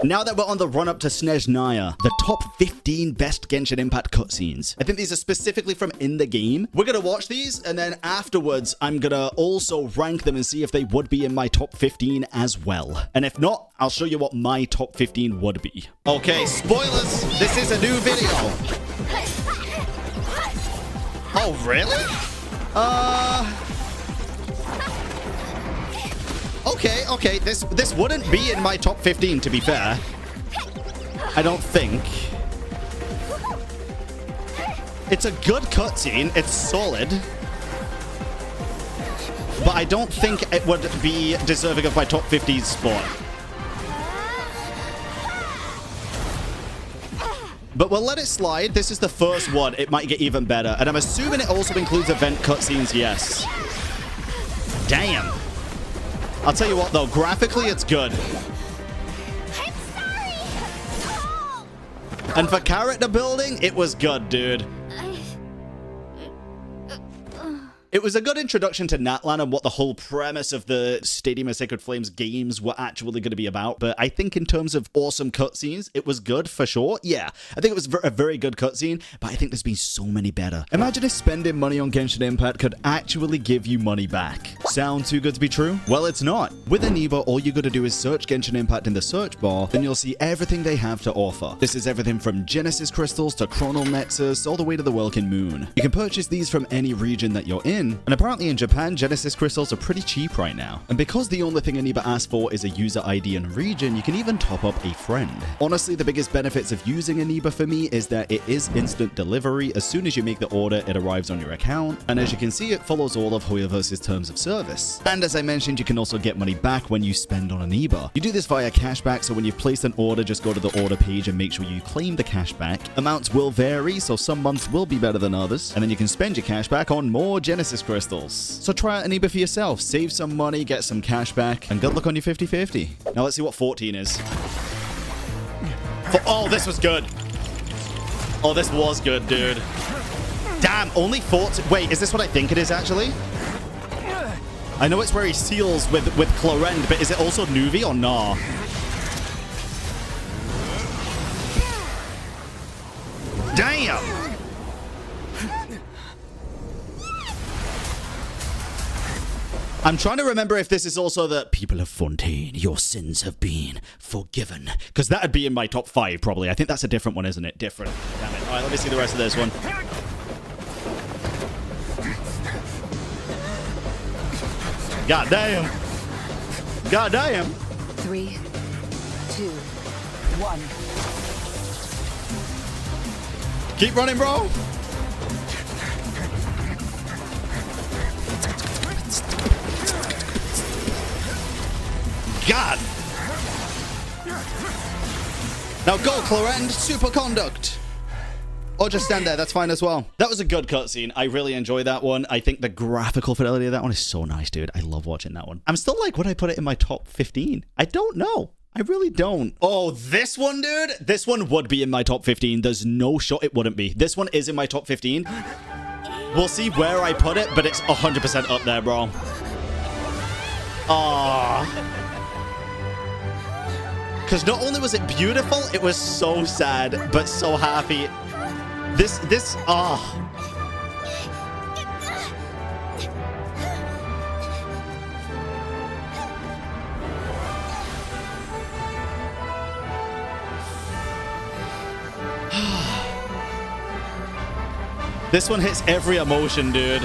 Now that we're on the run-up to Snezhnaya, the top 15 best Genshin Impact cutscenes. I think these are specifically from in the game. We're gonna watch these, and then afterwards, I'm gonna also rank them and see if they would be in my top 15 as well. And if not, I'll show you what my top 15 would be. Okay, spoilers! This is a new video! Oh, really? Okay, this wouldn't be in my top 15, to be fair. I don't think. It's a good cutscene. It's solid. But I don't think it would be deserving of my top 50 spot. But we'll let it slide. This is the first one. It might get even better. And I'm assuming it also includes event cutscenes, yes. Damn. I'll tell you what, though. Graphically, it's good. I'm sorry. Oh. And for character building, it was good, dude. It was a good introduction to Natlan and what the whole premise of the Stadium of Sacred Flames games were actually going to be about. But I think in terms of awesome cutscenes, it was good for sure. Yeah, I think it was a very good cutscene, but I think there's been so many better. Imagine if spending money on Genshin Impact could actually give you money back. Sound too good to be true? Well, it's not. With Aniba, all you got to do is search Genshin Impact in the search bar, then you'll see everything they have to offer. This is everything from Genesis Crystals to Chronal Nexus, all the way to the Welkin Moon. You can purchase these from any region that you're in, and apparently in Japan, Genesis Crystals are pretty cheap right now. And because the only thing Aniba asks for is a user ID and region, you can even top up a friend. Honestly, the biggest benefits of using Aniba for me is that it is instant delivery. As soon as you make the order, it arrives on your account. And as you can see, it follows all of Hoyoverse's terms of service. And as I mentioned, you can also get money back when you spend on Aniba. You do this via cashback, so when you've placed an order, just go to the order page and make sure you claim the cashback. Amounts will vary, so some months will be better than others. And then you can spend your cashback on more Genesis Crystals. So try out Aniba for yourself, save some money, get some cash back, and good luck on your 50-50. Now let's see what 14 is. Oh, this was good. Oh, this was good, dude. Damn, only 14. Wait, is this what I think it is, actually? I know it's where he seals with Clorend, but is it also Nuvi or nah? Damn! I'm trying to remember if this is also the people of Fontaine, your sins have been forgiven. Because that'd be in my top 5, probably. I think that's a different one, isn't it? Different. Damn it. All right, let me see the rest of this one. God damn. God damn. 3, 2, 1. Keep running, bro. God! Now go, Clorend, superconduct! Or just stand there, that's fine as well. That was a good cutscene. I really enjoyed that one. I think the graphical fidelity of that one is so nice, dude. I love watching that one. I'm still like, would I put it in my top 15? I don't know. I really don't. Oh, this one, dude? This one would be in my top 15. There's no shot it wouldn't be. This one is in my top 15. We'll see where I put it, but it's 100% up there, bro. Aww. Because not only was it beautiful, it was so sad, but so happy. This one hits every emotion, dude.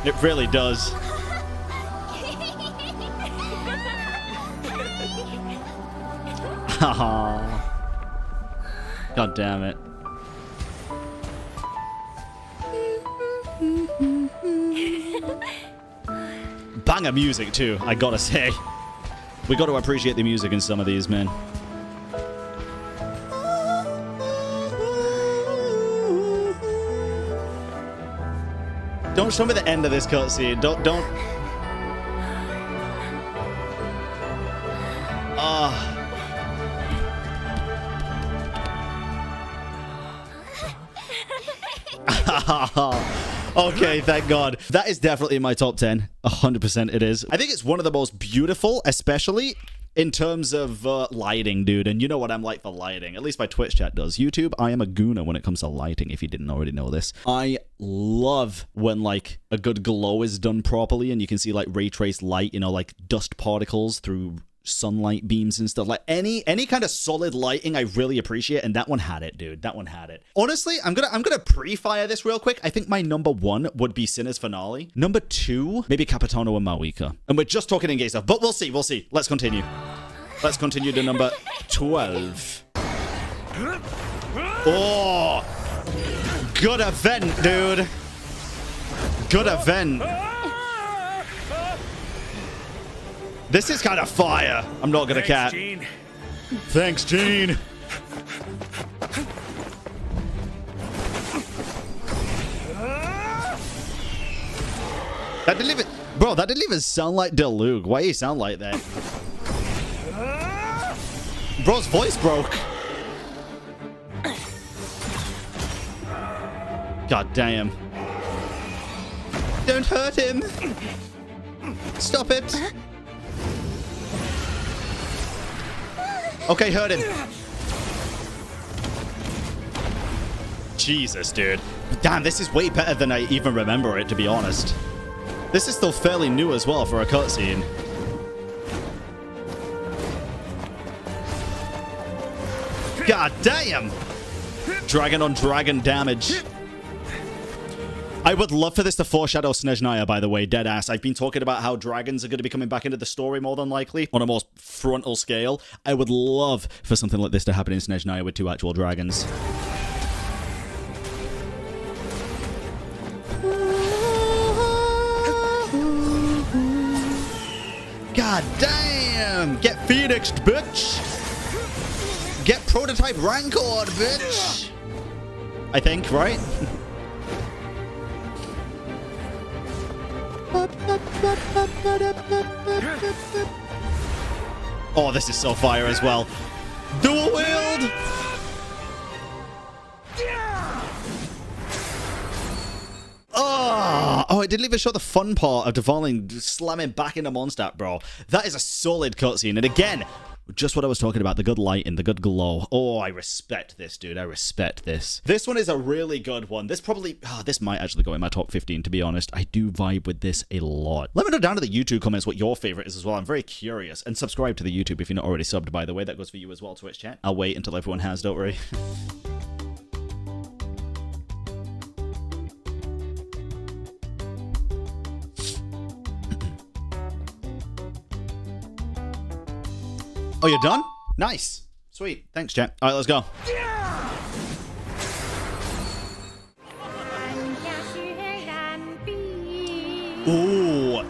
It really does. God damn it. Banger music too, I gotta say. We gotta appreciate the music in some of these, man. Don't show me the end of this cutscene. Don't. Okay, thank God. That is definitely in my top 10. 100% it is. I think it's one of the most beautiful, especially in terms of lighting, dude. And you know what I'm like for lighting. At least my Twitch chat does. YouTube, I am a gooner when it comes to lighting, if you didn't already know this. I love when, like, a good glow is done properly and you can see, like, ray trace light, you know, like dust particles through sunlight beams and stuff. Like any kind of solid lighting I really appreciate, and that one had it, dude. That one had it. Honestly, I'm gonna pre-fire this real quick. I think my number 1 would be Sinner's Finale. Number 2, maybe Capitano and Mawika. And we're just talking in-game stuff, but we'll see. Let's continue. Let's continue to number 12. Oh, good event, dude. Good event. This is kind of fire. I'm not gonna cap. Thanks, Gene. That didn't even sound like Deluge. Why do you sound like that? Bro's voice broke. God damn. Don't hurt him. Stop it. Okay, hurt him. Jesus, dude. Damn, this is way better than I even remember it, to be honest. This is still fairly new as well for a cutscene. God damn! Dragon on dragon damage. I would love for this to foreshadow Snezhnaya, by the way, deadass. I've been talking about how dragons are going to be coming back into the story more than likely, on a more frontal scale. I would love for something like this to happen in Snezhnaya with 2 actual dragons. God damn! Get Phoenixed, bitch! Get prototype Rancor, bitch! I think, right? Oh, this is so fire as well. Dual wield! Oh, it didn't even show the fun part of Devaling slamming back into Mondstadt, bro. That is a solid cutscene. And again, just what I was talking about, the good lighting, the good glow. Oh, I respect this, dude. I respect this. This one is a really good one. This probably, this might actually go in my top 15, to be honest. I do vibe with this a lot. Let me know down in the YouTube comments what your favorite is as well. I'm very curious. And subscribe to the YouTube if you're not already subbed, by the way. That goes for you as well, Twitch chat. I'll wait until everyone has, don't worry. Oh, you're done? Nice. Sweet. Thanks, chat. All right, let's go. Ooh.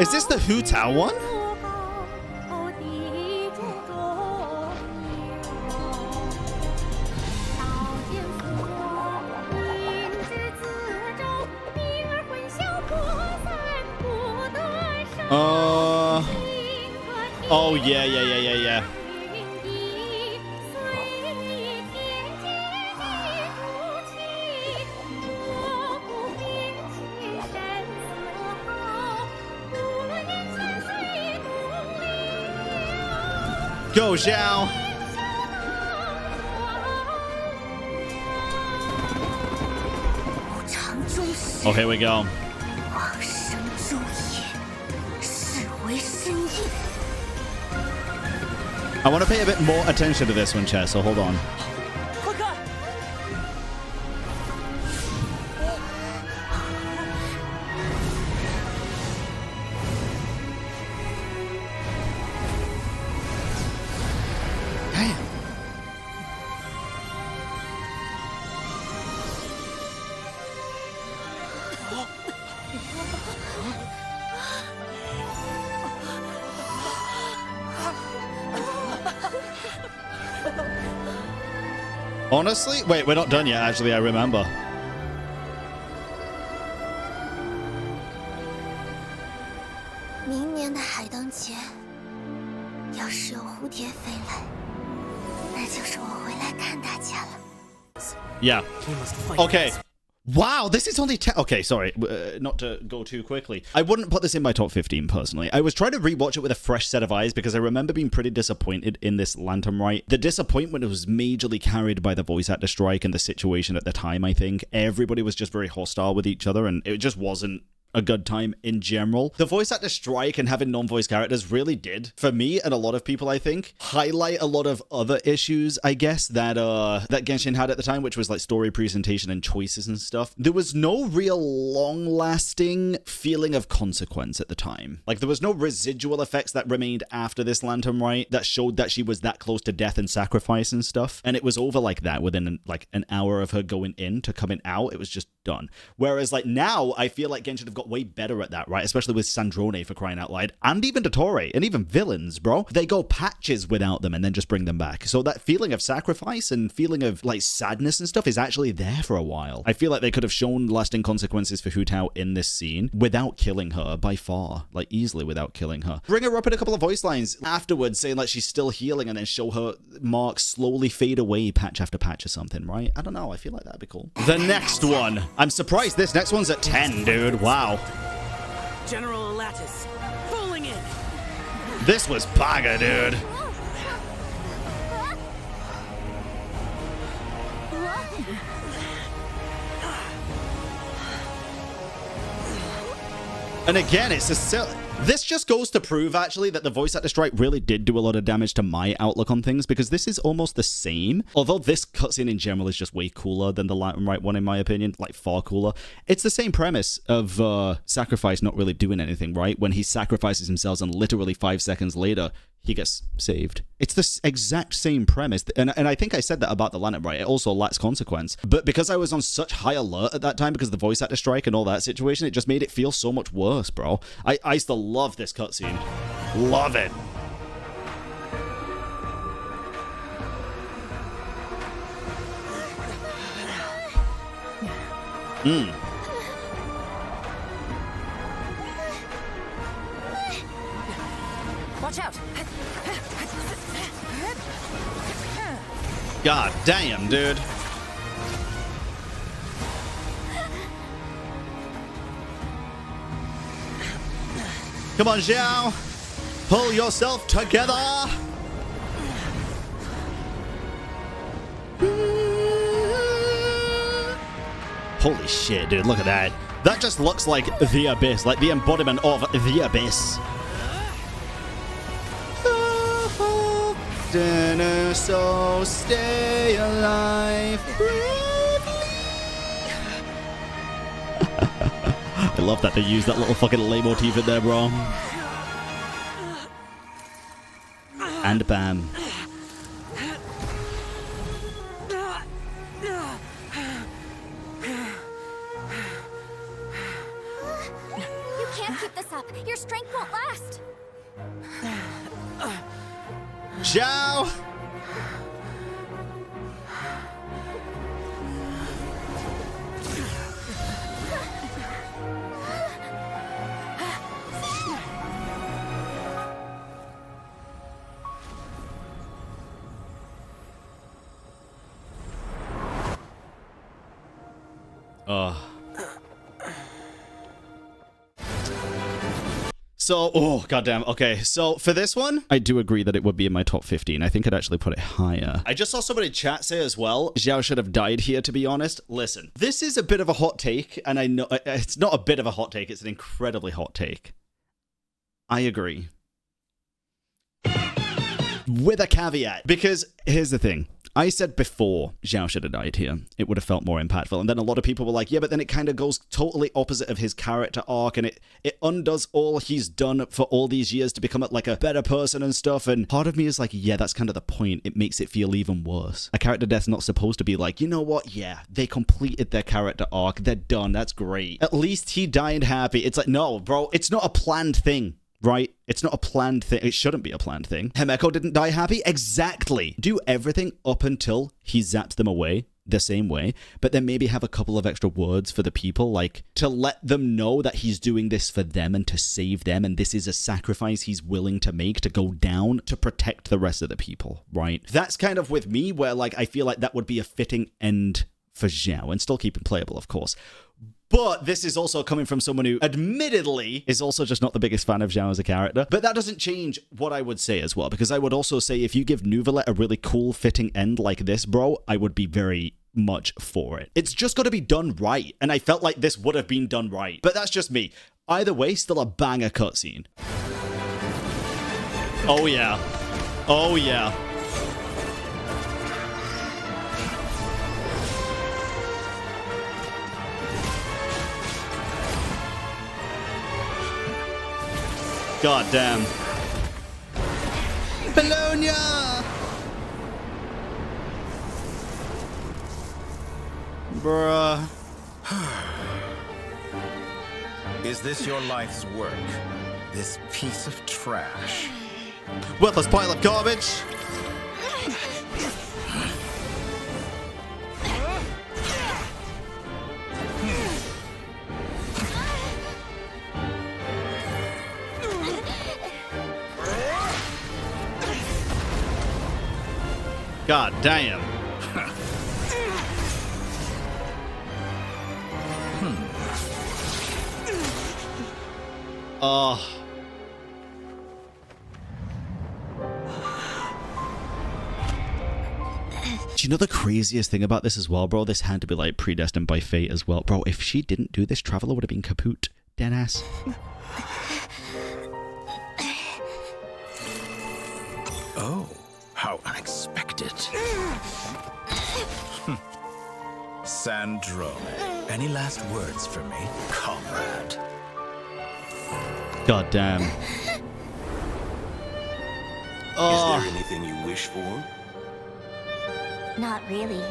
Is this the Hu Tao one? Oh, yeah. Go, Zhao. Oh, here we go. I want to pay a bit more attention to this one, chat, so hold on. Damn. Honestly? Wait, we're not done yet, actually, I remember. Yeah. Okay. Wow, this is only 10. Okay, sorry, not to go too quickly. I wouldn't put this in my top 15 personally. I was trying to rewatch it with a fresh set of eyes because I remember being pretty disappointed in this Lantern Rite. The disappointment was majorly carried by the voice actor strike and the situation at the time, I think. Everybody was just very hostile with each other and it just wasn't a good time in general. The voice actor strike and having non-voice characters really did, for me and a lot of people, I think, highlight a lot of other issues, I guess, that Genshin had at the time, which was like story presentation and choices and stuff. There was no real long-lasting feeling of consequence at the time. Like, there was no residual effects that remained after this Lantern Rite that showed that she was that close to death and sacrifice and stuff. And it was over like that within like an hour of her going in to coming out. It was just done. Whereas like now, I feel like Genshin have got way better at that, right? Especially with Sandrone, for crying out loud, and even Dottore, and even villains, bro. They go patches without them and then just bring them back. So that feeling of sacrifice and feeling of like sadness and stuff is actually there for a while. I feel like they could have shown lasting consequences for Hu Tao in this scene without killing her by far, like easily without killing her. Bring her up in a couple of voice lines afterwards saying like she's still healing and then show her marks slowly fade away patch after patch or something, right? I don't know. I feel like that'd be cool. The next one. I'm surprised this next one's at 10, dude. Wow. General Lattice, falling in. This was baga, dude. And again, it's a this just goes to prove, actually, that the voice actor strike really did do a lot of damage to my outlook on things, because this is almost the same. Although this cutscene in general is just way cooler than the Lantern Rite one, in my opinion. Like, far cooler. It's the same premise of Sacrifice not really doing anything, right? When he sacrifices himself and literally 5 seconds later, he gets saved. It's the exact same premise. And I think I said that about the Lantern Rite. It also lacks consequence. But because I was on such high alert at that time because of the voice actor strike and all that situation, it just made it feel so much worse, bro. I still love this cutscene. Love it. Watch out. God damn, dude. Come on, Xiao. Pull yourself together. Holy shit, dude. Look at that. That just looks like the abyss, like the embodiment of the abyss. So stay alive. I love that they use that little fucking lay motif in there, bro. And bam. You can't keep this up. Your strength won't last. Ciao. So, oh, goddamn. Okay, so for this one, I do agree that it would be in my top 15. I think I'd actually put it higher. I just saw somebody in chat say as well, Xiao should have died here, to be honest. Listen, this is a bit of a hot take, and I know it's not a bit of a hot take, it's an incredibly hot take. I agree. With a caveat, because here's the thing. I said before Xiao should have died here. It would have felt more impactful. And then a lot of people were like, yeah, but then it kind of goes totally opposite of his character arc, and it undoes all he's done for all these years to become like a better person and stuff. And part of me is like, yeah, that's kind of the point. It makes it feel even worse. A character death's not supposed to be like, you know what? Yeah, they completed their character arc. They're done. That's great. At least he died happy. It's like, no, bro, it's not a planned thing. Right? It's not a planned thing. It shouldn't be a planned thing. Himeko didn't die happy? Exactly. Do everything up until he zaps them away the same way, but then maybe have a couple of extra words for the people, like to let them know that he's doing this for them and to save them, and this is a sacrifice he's willing to make to go down to protect the rest of the people, right? That's kind of with me where like I feel like that would be a fitting end for Zhao and still keep him playable, of course. But this is also coming from someone who, admittedly, is also just not the biggest fan of Zhao as a character. But that doesn't change what I would say as well, because I would also say if you give Neuvillette a really cool, fitting end like this, bro, I would be very much for it. It's just got to be done right, and I felt like this would have been done right. But that's just me. Either way, still a banger cutscene. Oh, yeah. Oh, yeah. God damn. Bologna! Bruh. Is this your life's work? This piece of trash. Worthless pile of garbage. God damn. Do you know the craziest thing about this as well, bro? This had to be like predestined by fate as well. Bro, if she didn't do this, Traveler would have been kaput. Deadass. Oh, how unexpected. Sandro, any last words for me, comrade? God damn. Is there anything you wish for? Not really.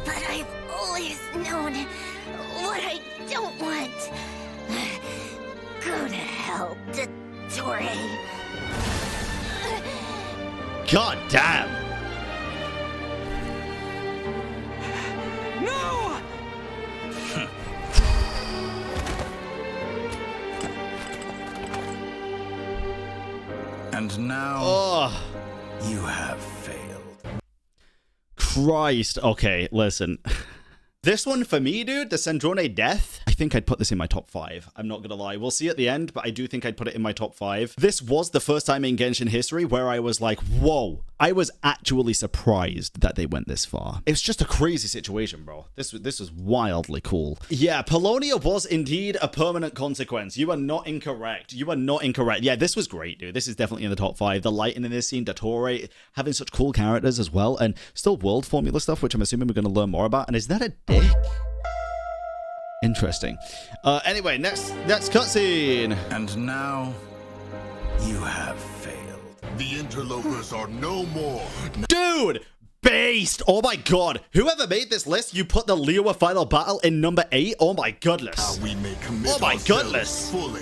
But I've always known what I don't want. Go to hell, Dottore. God damn. No! And now, Oh. you have failed. Christ. Okay, listen. This one for me, dude, the Sandrone death, I think I'd put this in my top 5. I'm not gonna lie. We'll see at the end, but I do think I'd put it in my top 5. This was the first time in Genshin history where I was like, whoa. I was actually surprised that they went this far. It's just a crazy situation, bro. This was wildly cool. Yeah, Polonia was indeed a permanent consequence. You are not incorrect. You are not incorrect. Yeah, this was great, dude. This is definitely in the top 5. The lighting in this scene, Dottore, having such cool characters as well, and still world formula stuff, which I'm assuming we're going to learn more about. And is that a dick? Interesting. Anyway, next cutscene. And now, you have failed. The interlopers are no more. Dude! Based! Oh my god. Whoever made this list, you put the Liyue final battle in number 8? Oh my goodness. How we may commit Oh my ourselves goodness. fully.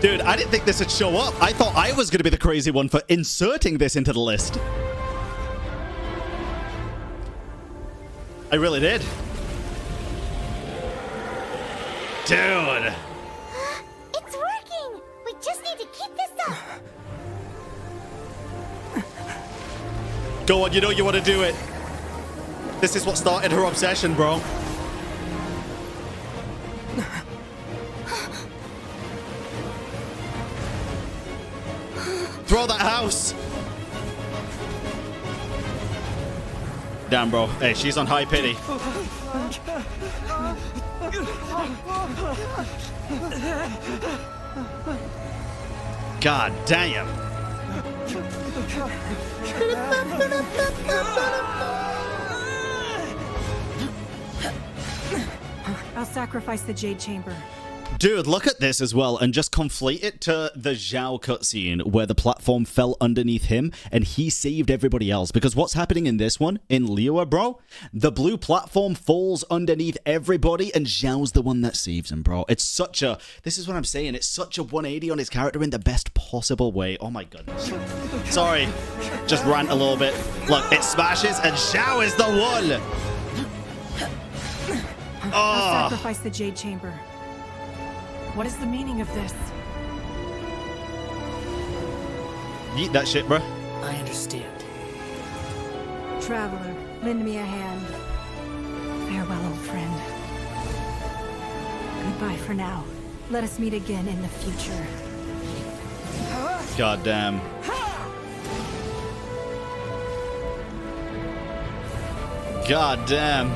Dude, I didn't think this would show up. I thought I was going to be the crazy one for inserting this into the list. I really did. Dude. It's working! We just need to keep this up! Go on, you know you want to do it. This is what started her obsession, bro. Throw that house. Damn, bro. Hey, she's on high pity. God damn. I'll sacrifice the Jade Chamber. Dude, look at this as well, and just conflate it to the Zhao cutscene where the platform fell underneath him and he saved everybody else. Because what's happening in this one, in Liyue, bro, the blue platform falls underneath everybody and Zhao's the one that saves him, bro. It's such a, this is what I'm saying, it's such a 180 on his character in the best possible way. Oh my goodness. Sorry, just rant a little bit. Look, it smashes and Zhao is the one. I'll sacrifice the Jade Chamber. What is the meaning of this? Yeet that shit, bro. I understand. Traveler, lend me a hand. Farewell, old friend. Goodbye for now. Let us meet again in the future. God damn. God damn.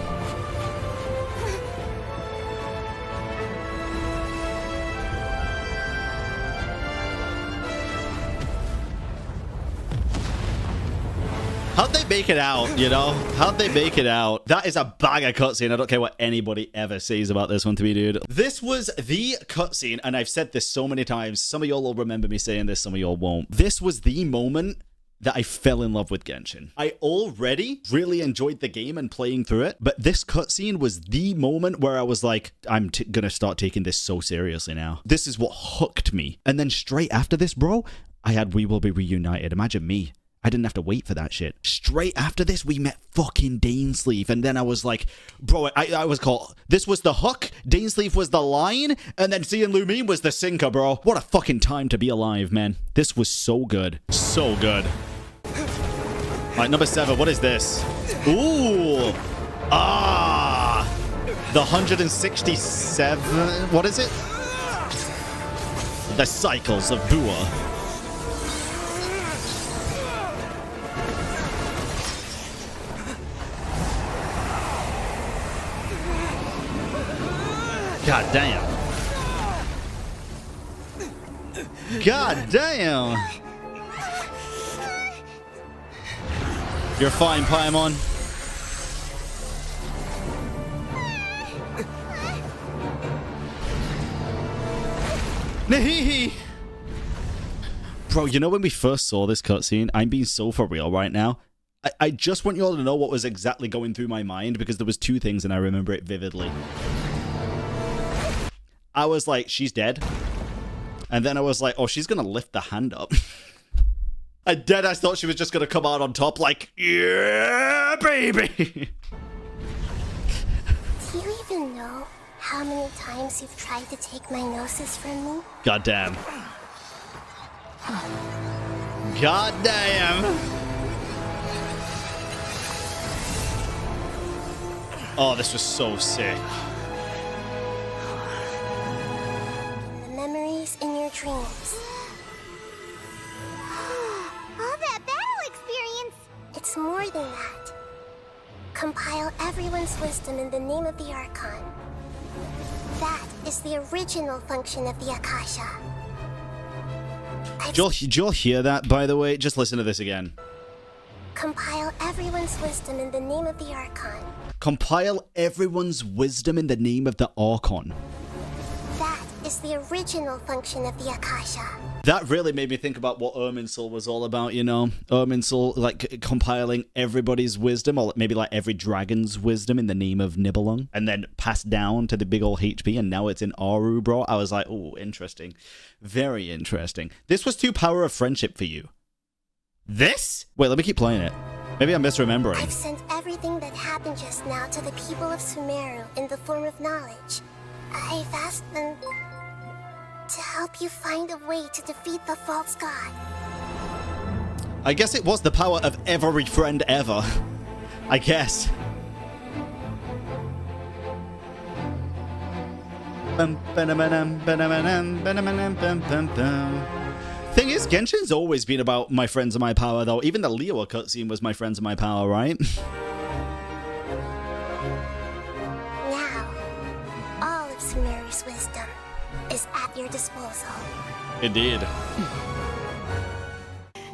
How'd they make it out, you know? How'd they make it out? That is a banger cutscene. I don't care what anybody ever says about this one to me, dude. This was the cutscene, and I've said this so many times. Some of y'all will remember me saying this, some of y'all won't. This was the moment that I fell in love with Genshin. I already really enjoyed the game and playing through it, but this cutscene was the moment where I was like, I'm gonna start taking this so seriously now. This is what hooked me. And then straight after this, bro, I had We Will Be Reunited. Imagine me. I didn't have to wait for that shit. Straight after this, we met fucking Dainsleif. And then I was like, bro, I was called... This was the hook, Dainsleif was the line, and then seeing Lumine was the sinker, bro. What a fucking time to be alive, man. This was so good. So good. All right, number 7, what is this? Ooh. Ah. The 167... What is it? The Cycles of Bua. God damn. God damn. You're fine, Paimon. Nahihi. Bro, you know when we first saw this cutscene, I'm being so for real right now. I just want you all to know what was exactly going through my mind, because there was 2 things and I remember it vividly. I was like, she's dead. And then I was like, oh, she's going to lift the hand up. I thought she was just going to come out on top like, yeah, baby. Do you even know how many times you've tried to take my gnosis from me? God damn. God damn. Oh, this was so sick. In your dreams. All that battle experience! It's more than that. Compile everyone's wisdom in the name of the Archon. That is the original function of the Akasha. Did y'all hear that, by the way? Just listen to this again. Compile everyone's wisdom in the name of the Archon. Compile everyone's wisdom in the name of the Archon. Is the original function of the Akasha. That really made me think about what Irminsul was all about, you know? Irminsul, like, compiling everybody's wisdom, or maybe like every dragon's wisdom in the name of Nibelung, and then passed down to the big old HP, and now it's in Aru, bro. I was like, oh, interesting. Very interesting. This was 2 Power of Friendship for you. This? Wait, let me keep playing it. Maybe I'm misremembering. I've sent everything that happened just now to the people of Sumeru in the form of knowledge. I've asked them to help you find a way to defeat the false god. I guess it was the power of every friend ever. I guess. Thing is, Genshin's always been about my friends and my power, though. Even the Liyue cutscene was my friends and my power, right? Now, all of Sumeru's wisdom is at your disposal. Indeed.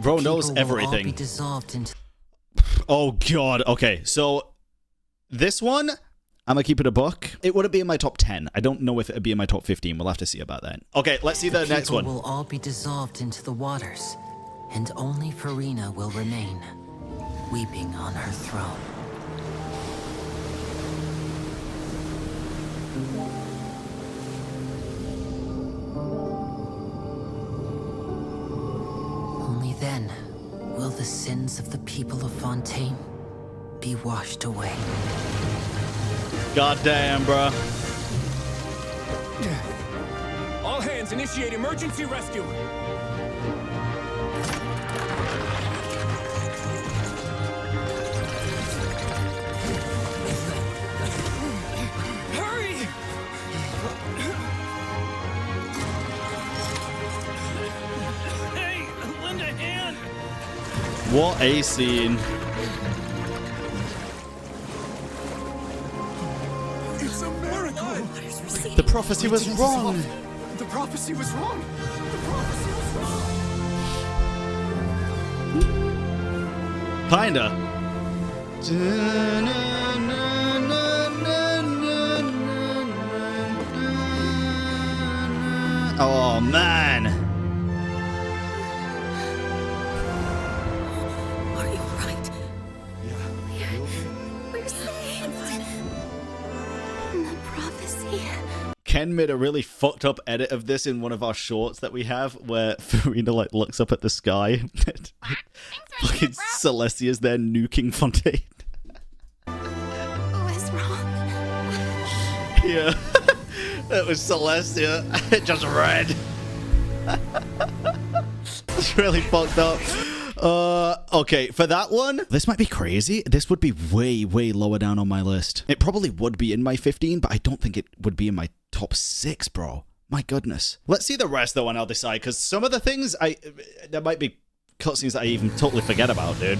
Bro knows everything. Be dissolved into... Oh god. Okay, so this one, I'm gonna keep it a buck. It wouldn't be in my top 10. I don't know if it would be in my top 15. We'll have to see about that. Okay, let's see the next one. Will all be dissolved into the waters, and only Farina will remain, weeping on her throne. Then will the sins of the people of Fontaine be washed away. God damn, bruh. All hands initiate emergency rescue. What a scene. It's a miracle. The prophecy was wrong. The prophecy was wrong. The prophecy was wrong. Kinda. Oh, man. Are you all right? We're saved. The prophecy. Ken made a really fucked up edit of this in one of our shorts that we have where Farina like looks up at the sky. Fucking Celestia's there nuking Fontaine. What's wrong? Yeah. That was Celestia. It just read. It's really fucked up. Okay, for that one, this might be crazy. This would be way, way lower down on my list. It probably would be in my 15, but I don't think it would be in my top 6, bro. My goodness. Let's see the rest, though, and I'll decide, because some of the things, there might be cutscenes that I even totally forget about, dude.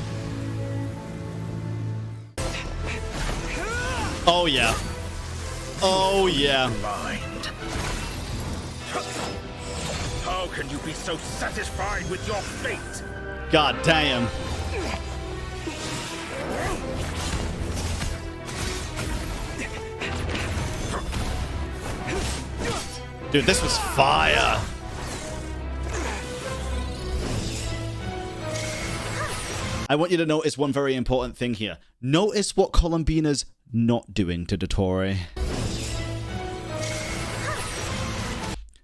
Oh, yeah. Oh, yeah. Mind. How can you be so satisfied with your fate? God damn. Dude, this was fire. I want you to notice one very important thing here. Notice what Columbina's not doing to Dottore.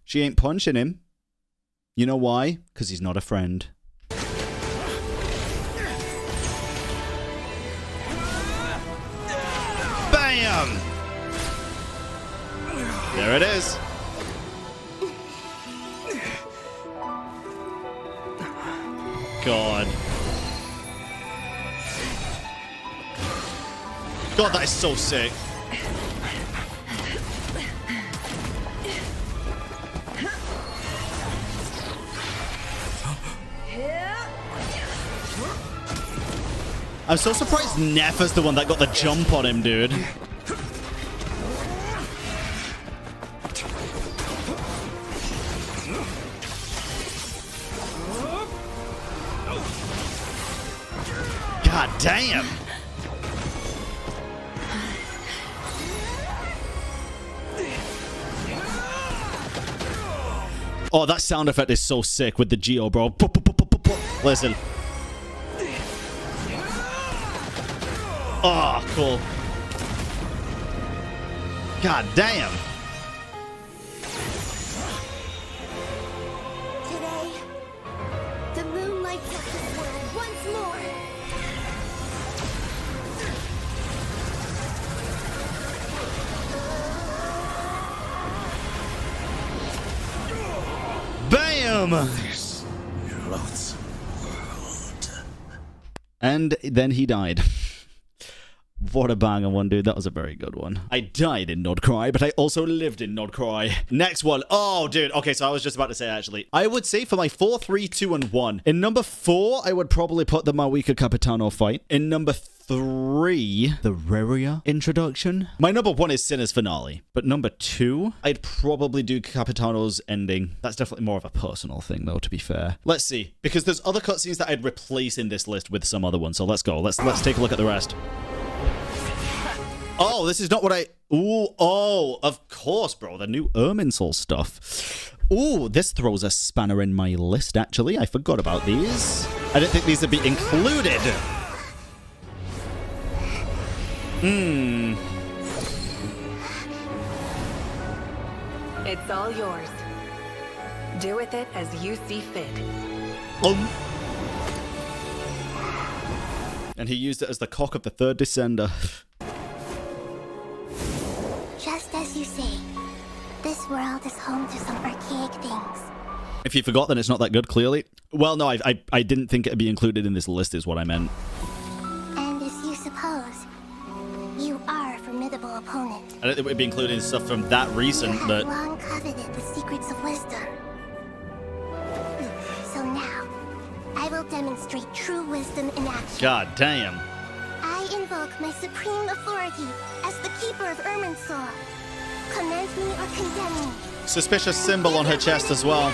She ain't punching him. You know why? Because he's not a friend. Bam! There it is. God. God, that is so sick. I'm so surprised Nefa's the one that got the jump on him, dude. God damn. Oh, that sound effect is so sick with the Geo, bro. Listen. Oh, cool. God damn. Today, the moon lights up this world once more. Bam! This loathsome world. And then he died. What a banger one, dude. That was a very good one. I died in Nodcry, but I also lived in Nodcry. Next one. Oh, dude. Okay, so I was just about to say, actually. I would say for my 4, 3, 2, and 1. In number 4, I would probably put the Mawika Capitano fight. In number 3, the Reria introduction. My number 1 is Sinner's Finale. But number 2, I'd probably do Capitano's ending. That's definitely more of a personal thing, though, to be fair. Let's see. Because there's other cutscenes that I'd replace in this list with some other ones. So let's go. Let's take a look at the rest. Oh, this is not what I... Ooh, oh, of course, bro. The new Irminsul stuff. Ooh, this throws a spanner in my list, actually. I forgot about these. I didn't think these would be included. It's all yours. Do with it as you see fit. And he used it as the cock of the third descender. Just as you say, this world is home to some archaic things. If you forgot, then it's not that good, clearly. Well, no, I didn't think it'd be included in this list is what I meant. And as you suppose, you are a formidable opponent. I don't think it would be included in stuff from that recent, You have but... long coveted the secrets of wisdom. So now, I will demonstrate true wisdom in action. God damn. I invoke my supreme authority as the keeper of Irminsul. Commend me or condemn me. Suspicious symbol on her chest as well.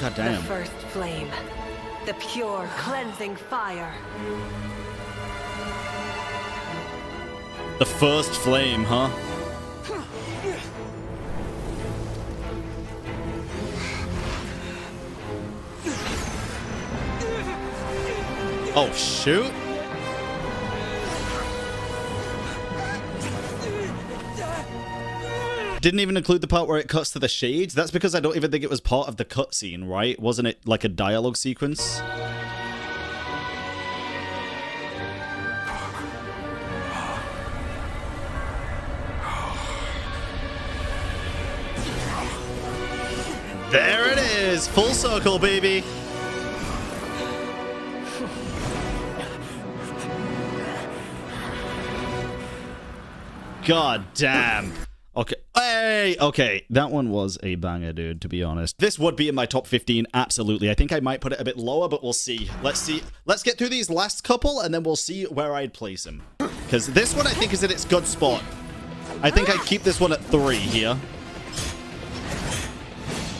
God The damn. first flame. The pure, cleansing fire. The first flame, huh? Oh, shoot. Didn't even include the part where it cuts to the shades. That's because I don't even think it was part of the cutscene, right? Wasn't it like a dialogue sequence? There it is! Full circle, baby! God damn. Okay. Hey! Okay, that one was a banger, dude, to be honest. This would be in my top 15, absolutely. I think I might put it a bit lower, but we'll see. Let's see. Let's get through these last couple, and then we'll see where I'd place them. Because this one, I think, is in its good spot. I think I'd keep this one at 3 here.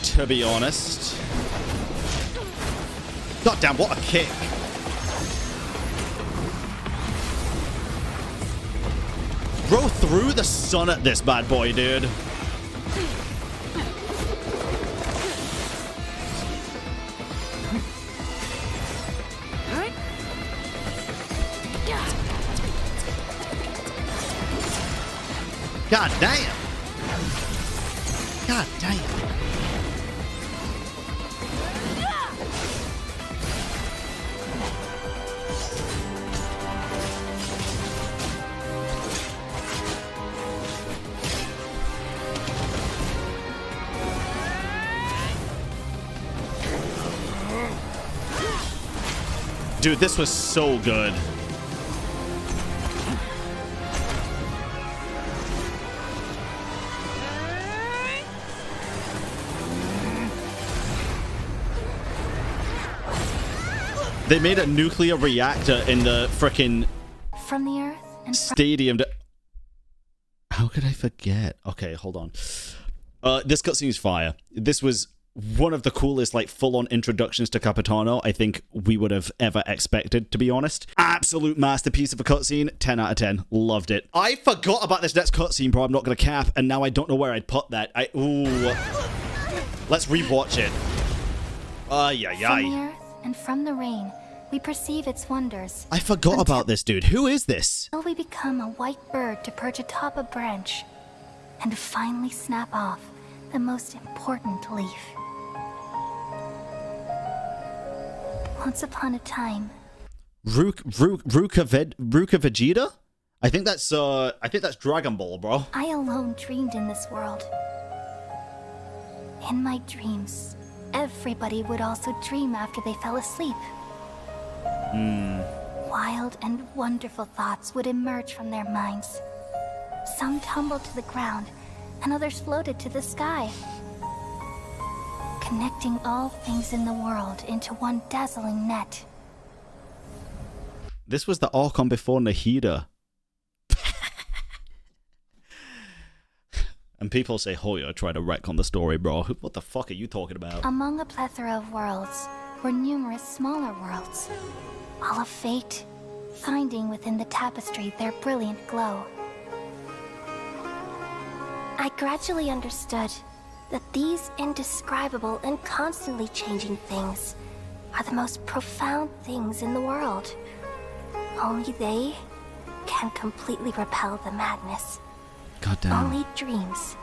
To be honest. God damn, what a kick. Bro threw the sun at this bad boy, dude. God damn. God damn. Dude, this was so good. They made a nuclear reactor in the frickin' From the earth and stadium. How could I forget? Okay, hold on. This cutscene is fire. This was one of the coolest, like, full-on introductions to Capitano I think we would have ever expected, to be honest. Absolute masterpiece of a cutscene. 10 out of 10. Loved it. I forgot about this next cutscene, bro. I'm not gonna cap, and now I don't know where I'd put that. Ooh. Let's rewatch it. From the earth and from the rain, we perceive its wonders. I forgot about this, dude. Who is this? Until we become a white bird to perch atop a branch and finally snap off the most important leaf. Once upon a time, Ruka Vegeta? I think that's Dragon Ball, bro. I alone dreamed in this world. In my dreams, everybody would also dream after they fell asleep. Wild and wonderful thoughts would emerge from their minds. Some tumbled to the ground, and others floated to the sky, connecting all things in the world into one dazzling net. This was the Archon before Nahida. And people say Hoya tried to retcon the story, bro. What the fuck are you talking about? Among a plethora of worlds were numerous smaller worlds, all of fate, finding within the tapestry their brilliant glow. I gradually understood that these indescribable and constantly changing things are the most profound things in the world. Only they can completely repel the madness. Goddamn. Only dreams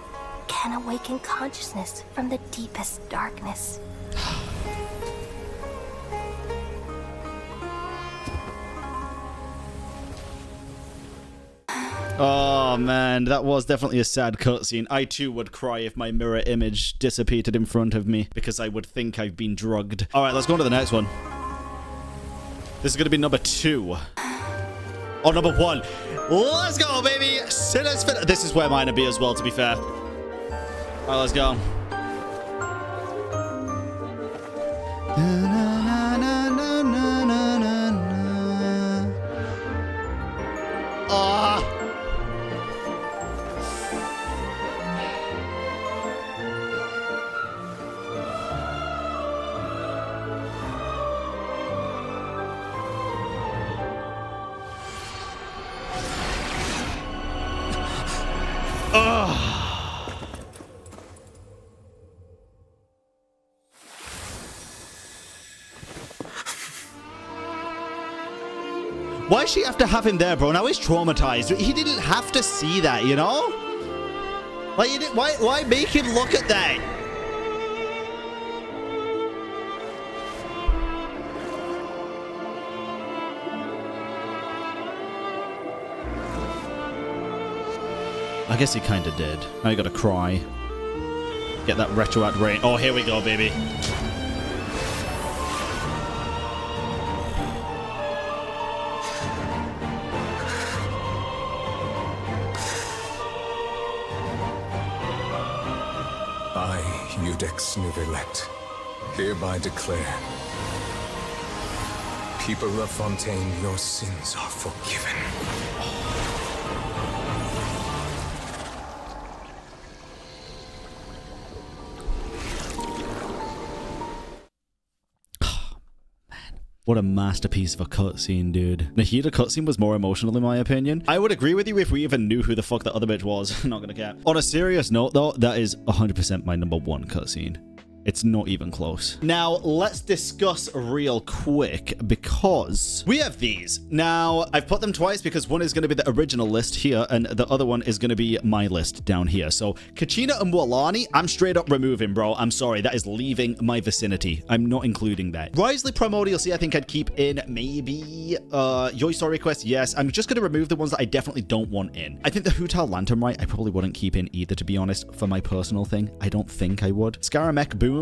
can awaken consciousness from the deepest darkness. Oh man, that was definitely a sad cutscene. I too would cry if my mirror image dissipated in front of me because I would think I've been drugged. Alright, let's go on to the next one. This is going to be number 2. Or number 1. Let's go, baby! This is where mine would be as well, to be fair. Alright, let's go. Why does she have to have him there, bro? Now he's traumatized. He didn't have to see that, you know? Like, you didn't, why make him look at that? I guess he kind of did. Now you gotta cry. Get that retroact rain. Oh, here we go, baby. I, Judex Nuvelet, hereby declare, people of Fontaine, your sins are forgiven. What a masterpiece of a cutscene, dude. The Hida cutscene was more emotional in my opinion. I would agree with you if we even knew who the fuck that other bitch was. Not gonna cap. On a serious note though, that is 100% my #1 cutscene. It's not even close. Now, let's discuss real quick because we have these. Now, I've put them twice because one is going to be the original list here and the other one is going to be my list down here. So, Kachina and Walani, I'm straight up removing, bro. I'm sorry. That is leaving my vicinity. I'm not including that. Risley Primordial Sea, I think I'd keep in maybe. Yoi Story Quest, yes. I'm just going to remove the ones that I definitely don't want in. I think the Hutal Lantern Right, I probably wouldn't keep in either, to be honest, for my personal thing. I don't think I would. Scaramech Boom,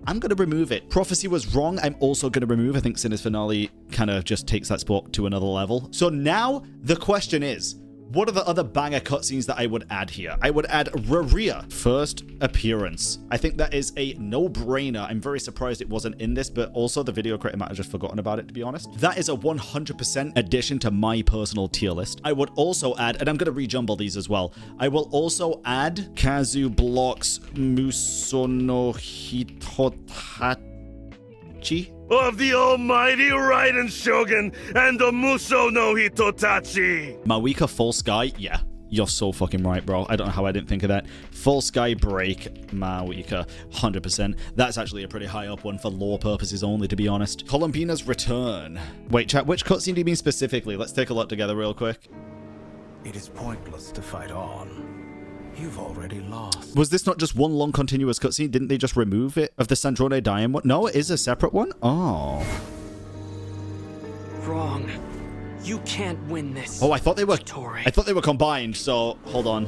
I'm going to remove it. Prophecy was wrong. I'm also going to remove. I think Sinner's Finale kind of just takes that spot to another level. So now the question is, what are the other banger cutscenes that I would add here? I would add Raria, first appearance. I think that is a no-brainer. I'm very surprised it wasn't in this, but also the video creator might have just forgotten about it, to be honest. That is a 100% addition to my personal tier list. I would also add, and I'm going to rejumble these as well, I will also add Kazu Blocks Musono Hitotachi. Of the almighty Raiden Shogun and the Muso no Hitotachi. Mawika Full Sky, yeah. You're so fucking right, bro. I don't know how I didn't think of that. Full Sky Break, Mawika, 100%. That's actually a pretty high up one for lore purposes only, to be honest. Columbina's Return. Wait, chat, which cutscene do you mean specifically? Let's take a look together real quick. It is pointless to fight on. You've already lost. Was this not just one long continuous cutscene? Didn't they just remove it of the Sandrone Diam one? No, it is a separate one? Oh. Wrong. You can't win this. Oh, I thought they were Victory. I thought they were combined, so hold on.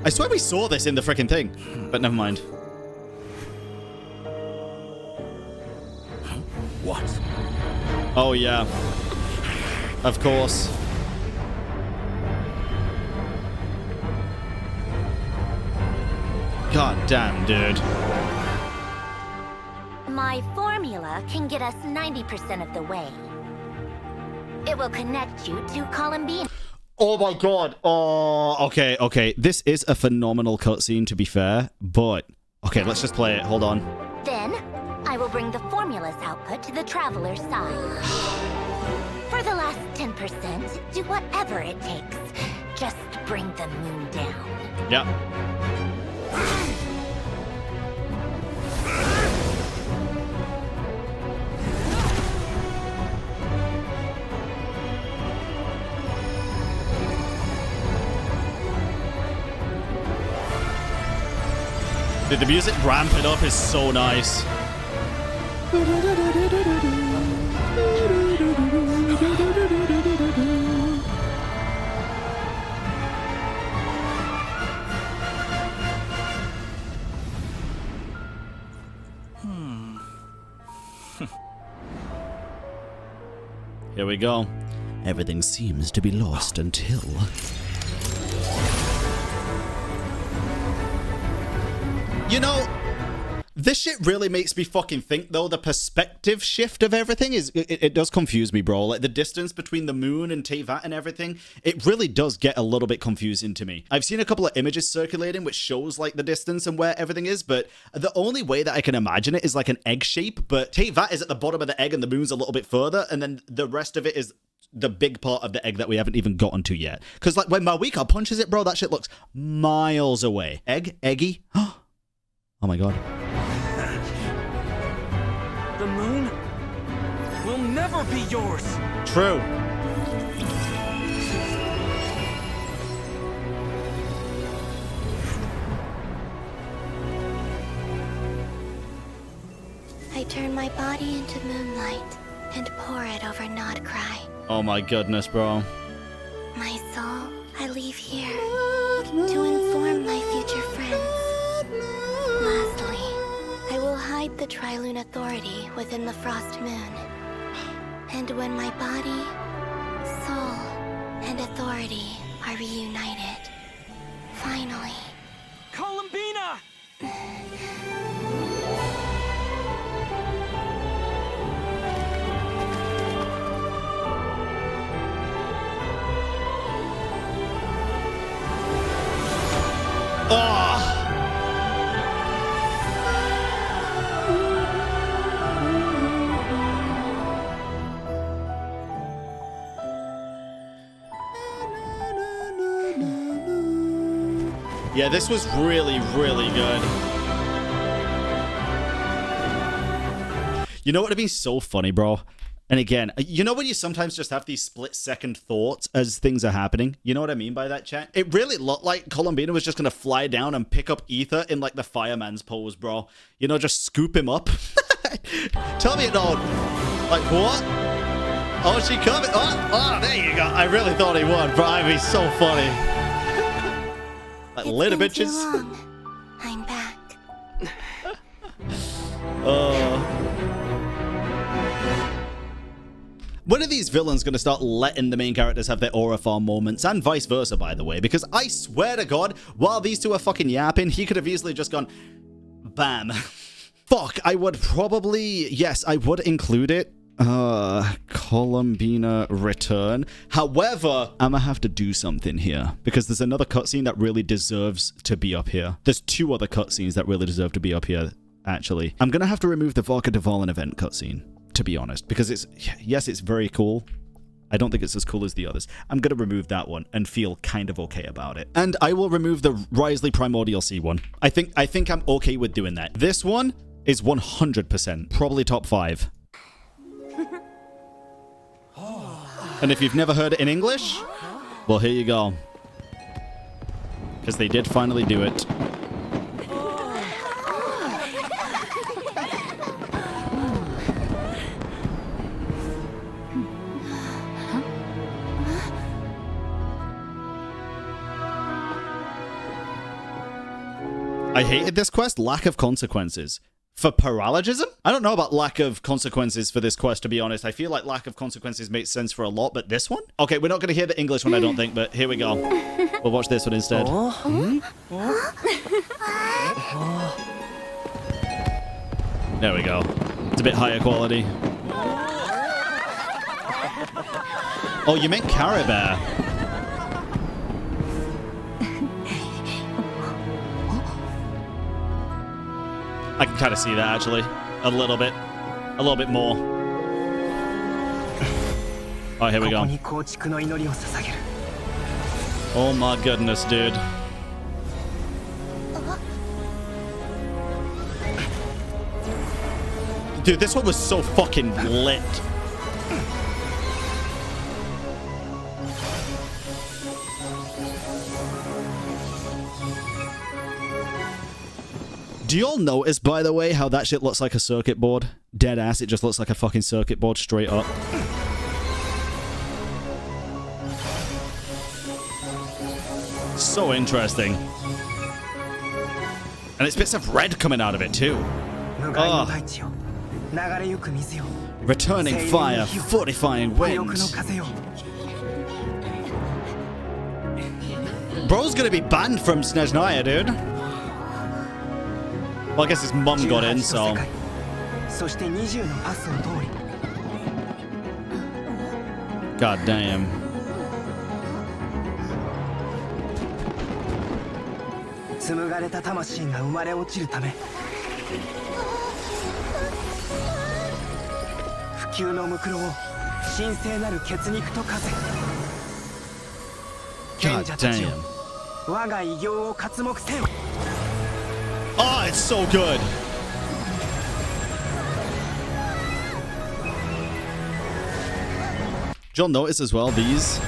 I swear we saw this in the freaking thing, but never mind. What? Oh yeah. Of course. God damn, dude. My formula can get us 90% of the way. It will connect you to Columbine. Oh my god. Oh, okay. This is a phenomenal cutscene, to be fair, but... Okay, let's just play it. Hold on. Then, I will bring the formula's output to the traveler's side. For the last 10%, do whatever it takes. Just bring the moon down. Yep. Dude, the music ramping up is so nice. Here we go. Everything seems to be lost until... You know, this shit really makes me fucking think, though. The perspective shift of everything is... It does confuse me, bro. Like, the distance between the moon and Teyvat and everything, it really does get a little bit confusing to me. I've seen a couple of images circulating which shows, like, the distance and where everything is, but the only way that I can imagine it is, like, an egg shape, but Teyvat is at the bottom of the egg and the moon's a little bit further, and then the rest of it is the big part of the egg that we haven't even gotten to yet. Because like when Mawika punches it, bro, that shit looks miles away. Eggy. Oh my god. The moon will never be yours. True. I turn my body into moonlight and pour it over Nod Cry. Oh my goodness, bro. My soul, I leave here to inform my future friends. Lastly, I will hide the Trilune Authority within the Frost Moon. And when my body, soul, and authority are reunited, finally... Columbina! Yeah, this was really, really good. You know what would be so funny, bro? And again, you know when you sometimes just have these split-second thoughts as things are happening? You know what I mean by that, chat? It really looked like Columbina was just going to fly down and pick up Ether in, like, the fireman's pose, bro. You know, just scoop him up. Tell me it don't. Like, what? Oh, she coming? Oh, there you go. I really thought he would, bro. It'd be so funny. Like, later, bitches. I'm back. When are these villains going to start letting the main characters have their OFR moments, and vice versa, by the way? Because I swear to God, while these two are fucking yapping, he could have easily just gone, bam. Fuck, I would probably, yes, I would include it. Columbina return. However, I'm gonna have to do something here because there's another cutscene that really deserves to be up here. There's two other cutscenes that really deserve to be up here, actually. I'm gonna have to remove the Vodka Dvalin event cutscene, to be honest, because it's, yes, it's very cool. I don't think it's as cool as the others. I'm gonna remove that one and feel kind of okay about it. And I will remove the Risley Primordial Sea one. I think I'm okay with doing that. This one is 100%, probably top 5. And if you've never heard it in English, well, here you go. Because they did finally do it. I hated this quest, lack of consequences. For paralogism? I don't know about lack of consequences for this quest, to be honest. I feel like lack of consequences makes sense for a lot, but this one? Okay, we're not going to hear the English one, I don't think, but here we go. We'll watch this one instead. There we go. It's a bit higher quality. Oh, you meant Caribou. I can kind of see that, actually. A little bit more. Oh, here we go. Oh my goodness, dude. Dude, this one was so fucking lit. Do you all notice, by the way, how that shit looks like a circuit board? Dead ass, it just looks like a fucking circuit board straight up. So interesting. And it's bits of red coming out of it, too. Oh. Returning fire, fortifying wind. Bro's gonna be banned from Snezhnaya, dude. Well, I guess his mum got in, so... God damn. God damn. Oh, it's so good. You'll notice as well, these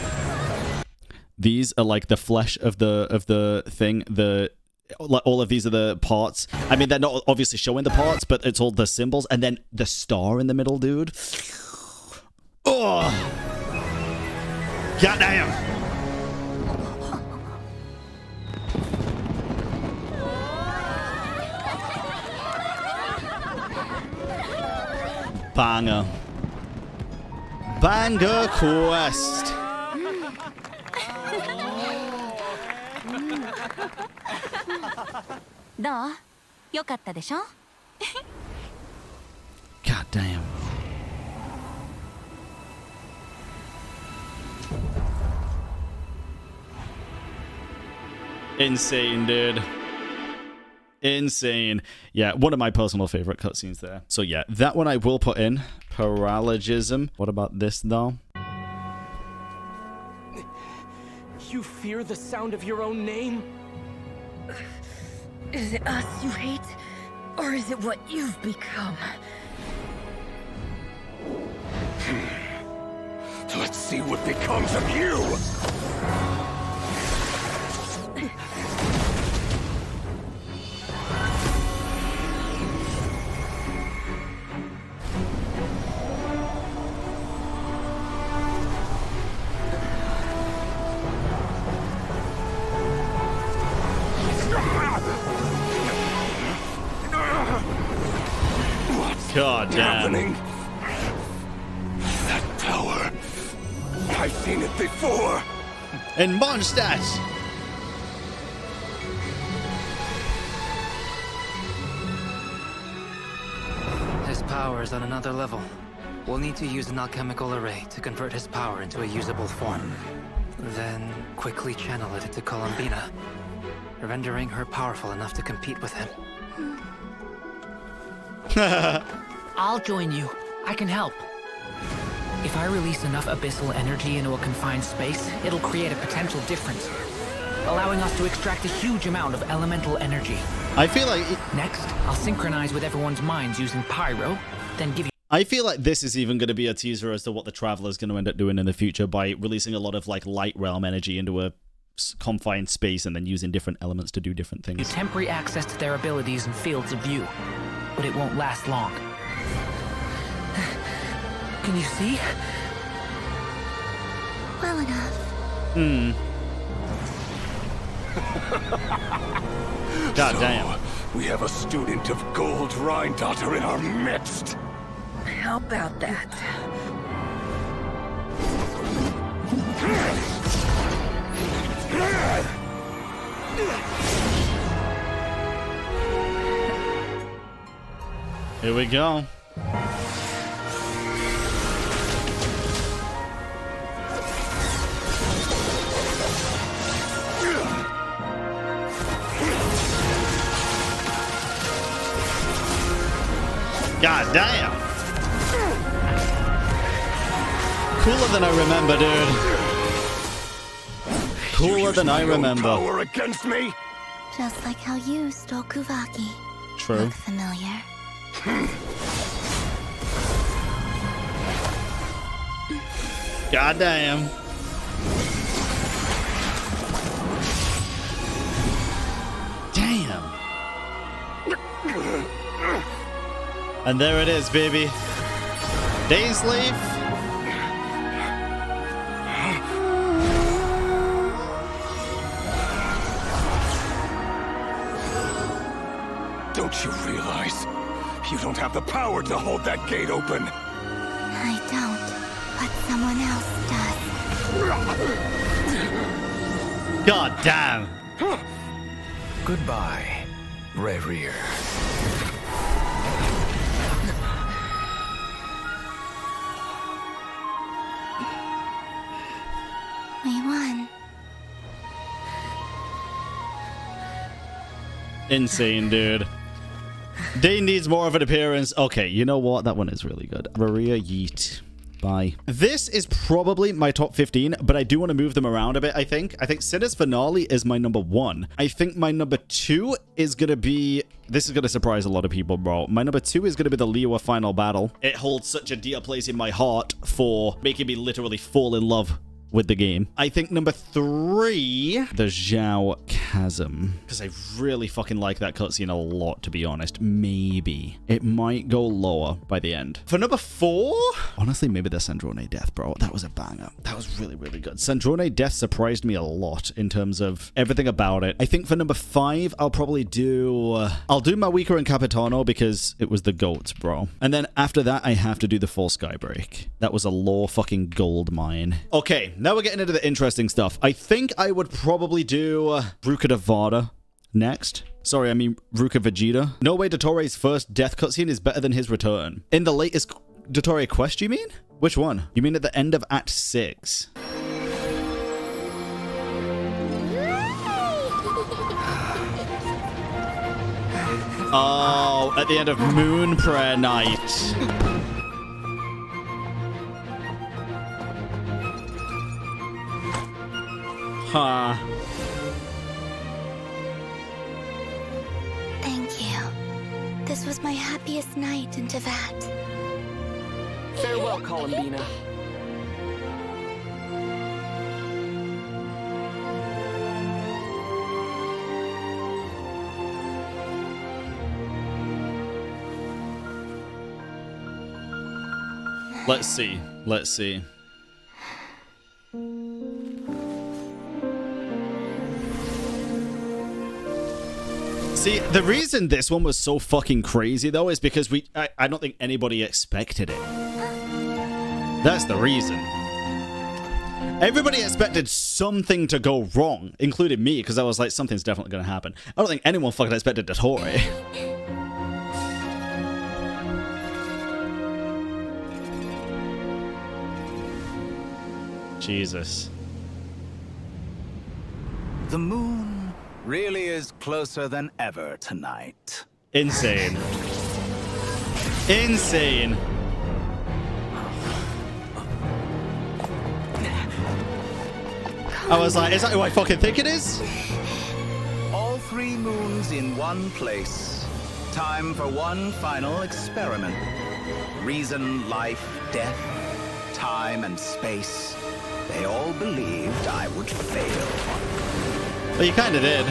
are like the flesh of the thing. Like all of these are the parts. I mean, they're not obviously showing the parts, but it's all the symbols, and then the star in the middle, dude. Oh, goddamn! Banger. Banger quest. God damn. Insane, dude. Insane. Yeah, one of my personal favorite cutscenes there. So yeah, that one I will put in. Paralogism. What about this, though? You fear the sound of your own name? Is it us you hate? Or is it what you've become? Let's see what becomes of you! God damn. Happening? That power. I've seen it before. And Mondstadt. His power is on another level. We'll need to use an alchemical array to convert his power into a usable form. Then quickly channel it into Columbina, rendering her powerful enough to compete with him. I'll join you. I can help. If I release enough abyssal energy into a confined space, it'll create a potential difference, allowing us to extract a huge amount of elemental energy. I feel like... Next, I'll synchronize with everyone's minds using pyro, then give you... I feel like this is even going to be a teaser as to what the Traveler's going to end up doing in the future by releasing a lot of like light realm energy into a confined space and then using different elements to do different things. Temporary access to their abilities and fields of view, but it won't last long. Can you see? Well enough. God damn. We have a student of Gold Rhine-Daughter in our midst. How about that? Here we go. God damn. Cooler than I remember, dude. Cooler than I remember. Power against me? Just like how you stole Kuvaki. True. Look familiar. God damn. Damn. And there it is, baby. Dayslave. Don't you realize? You don't have the power to hold that gate open. I don't, but someone else does. God damn. Goodbye, Reverie. We won. Insane, dude. Day needs more of an appearance. Okay, you know what? That one is really good. Maria Yeet. Bye. This is probably my top 15, but I do want to move them around a bit, I think. I think Sinner's Finale is my number 1. I think my number 2 is going to be... This is going to surprise a lot of people, bro. My number 2 is going to be the Liyue Final Battle. It holds such a dear place in my heart for making me literally fall in love with the game. I think number 3, the Zhao Chasm, because I really fucking like that cutscene a lot, to be honest. Maybe it might go lower by the end. For number 4, honestly, maybe the Sandrone Death, bro. That was a banger. That was really, really good. Sandrone Death surprised me a lot in terms of everything about it. I think for number 5, I'll probably do... I'll do Mawika and Capitano because it was the GOATs, bro. And then after that, I have to do the full Skybreak. That was a lore fucking gold mine. Okay, now we're getting into the interesting stuff. I think I would probably do Ruka Devada next. Sorry, I mean Ruka Vegeta. No way Dottoro's first death cutscene is better than his return. In the latest Dottore quest, you mean? Which one? You mean at the end of Act 6? Oh, at the end of Moon Prayer Night. Huh. Thank you. This was my happiest night in Tevat. Farewell, Columbina. Let's see. Let's see. See, the reason this one was so fucking crazy, though, is because I don't think anybody expected it. That's the reason. Everybody expected something to go wrong, including me, because I was like, something's definitely going to happen. I don't think anyone fucking expected Dottore. Jesus. The moon really is closer than ever tonight. Insane. Insane. I was like, is that who I fucking think it is? All 3 moons in one place. Time for one final experiment. Reason, life, death, time, and space. They all believed I would fail. Well, you kind of did.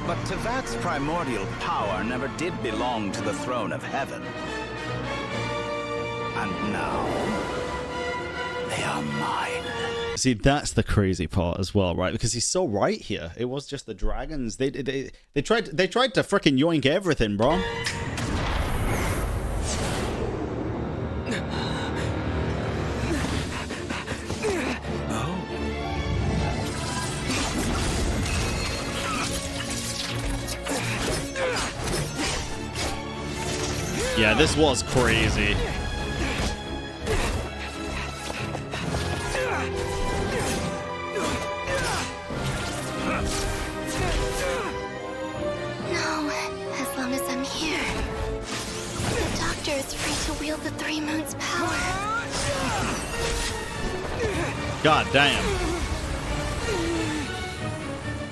But Tevat's primordial power never did belong to the throne of heaven. And now, they are mine. See, that's the crazy part as well, right? Because he's so right here. It was just the dragons. They tried to frickin' yoink everything, bro. Yeah, this was crazy. No, as long as I'm here. The Doctor is free to wield the 3 moons' power. God damn.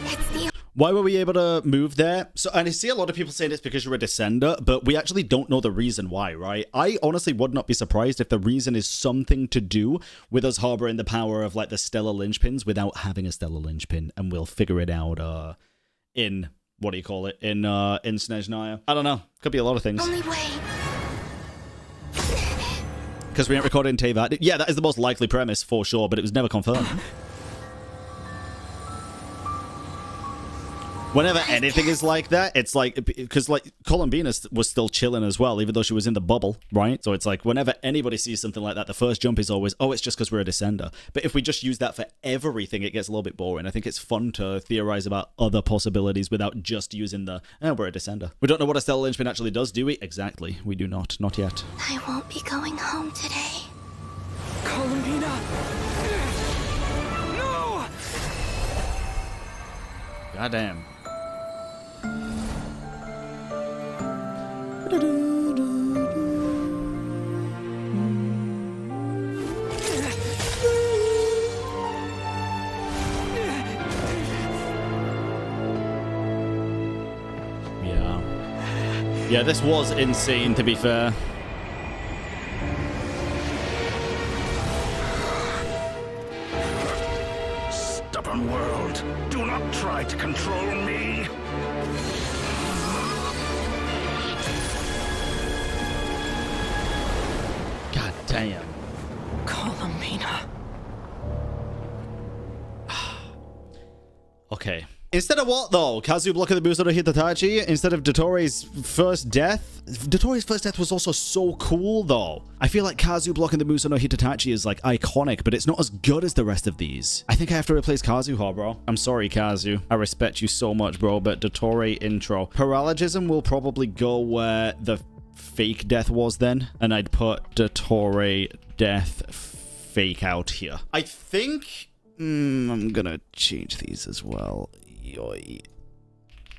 It's the Why were we able to move there? So, and I see a lot of people saying it's because you're a descender, but we actually don't know the reason why, right? I honestly would not be surprised if the reason is something to do with us harboring the power of like the stellar linchpins without having a stellar linchpin, and we'll figure it out in what do you call it? In Snezhnaya. I don't know. Could be a lot of things. only way. Because we ain't recording Tevat. Yeah, that is the most likely premise for sure, but it was never confirmed. Whenever anything is like that, it's like, because like Columbina was still chilling as well, even though she was in the bubble, right? So it's like whenever anybody sees something like that, the first jump is always, oh, it's just because we're a descender. But if we just use that for everything, it gets a little bit boring. I think it's fun to theorize about other possibilities without just using the, we're a descender. We don't know what a stellar linchpin actually does, do we? Exactly. We do not. Not yet. I won't be going home today. Columbina! No! Goddamn. Yeah, this was insane, to be fair. Stubborn world, do not try to control me. God damn. Columbina. Okay. Instead of what, though? Kazu blocking the Muso no Hitatachi instead of Dottoro's first death? Dottoro's first death was also so cool, though. I feel like Kazu blocking the Muso no Hitatachi is, like, iconic, but it's not as good as the rest of these. I think I have to replace Kazuha, bro. I'm sorry, Kazu. I respect you so much, bro, but Dottore intro. Paralogism will probably go where the fake death was then, and I'd put Dottore death fake out here. I think... I'm gonna change these as well. Yoi.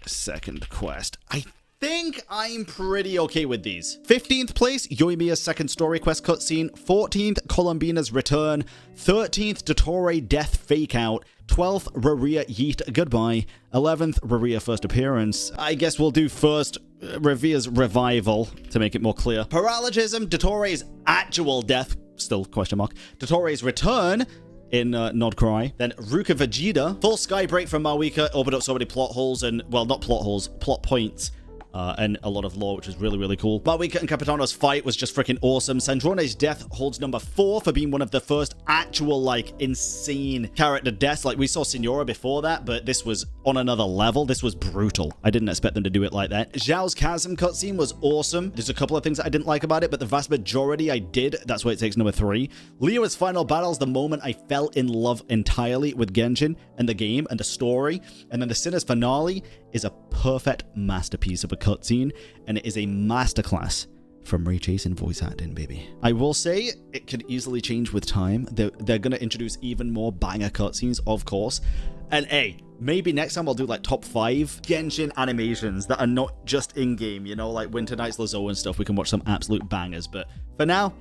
Second quest. I think I'm pretty okay with these. 15th place, Yoimiya's second story quest cutscene. 14th, Columbina's return. 13th, Dottore death fake out. 12th, Raria yeet goodbye. 11th, Raria first appearance. I guess we'll do first Raria's revival to make it more clear. Paralogism, Dottore's actual death, still question mark. Dottore's return in Nod Cry. Then Ruka Vegeta. Full sky break from Mawika. Opened up so many plot holes and, well, not plot holes, plot points. And a lot of lore, which is really, really cool. Mawika and Capitano's fight was just freaking awesome. Sandrone's death holds number 4 for being one of the first actual, like, insane character deaths. Like, we saw Signora before that, but this was on another level. This was brutal. I didn't expect them to do it like that. Zhao's Chasm cutscene was awesome. There's a couple of things that I didn't like about it, but the vast majority I did. That's why it takes number 3. Leo's final battle's the moment I fell in love entirely with Genshin and the game and the story. And then the Sinner's finale is a perfect masterpiece of a cutscene, and it is a masterclass from Ray Chase and voice acting, baby. I will say it could easily change with time. They're gonna introduce even more banger cutscenes, of course. And hey, maybe next time I'll do like top 5 Genshin animations that are not just in-game, you know, like Winter Nights Lazo and stuff. We can watch some absolute bangers, but for now,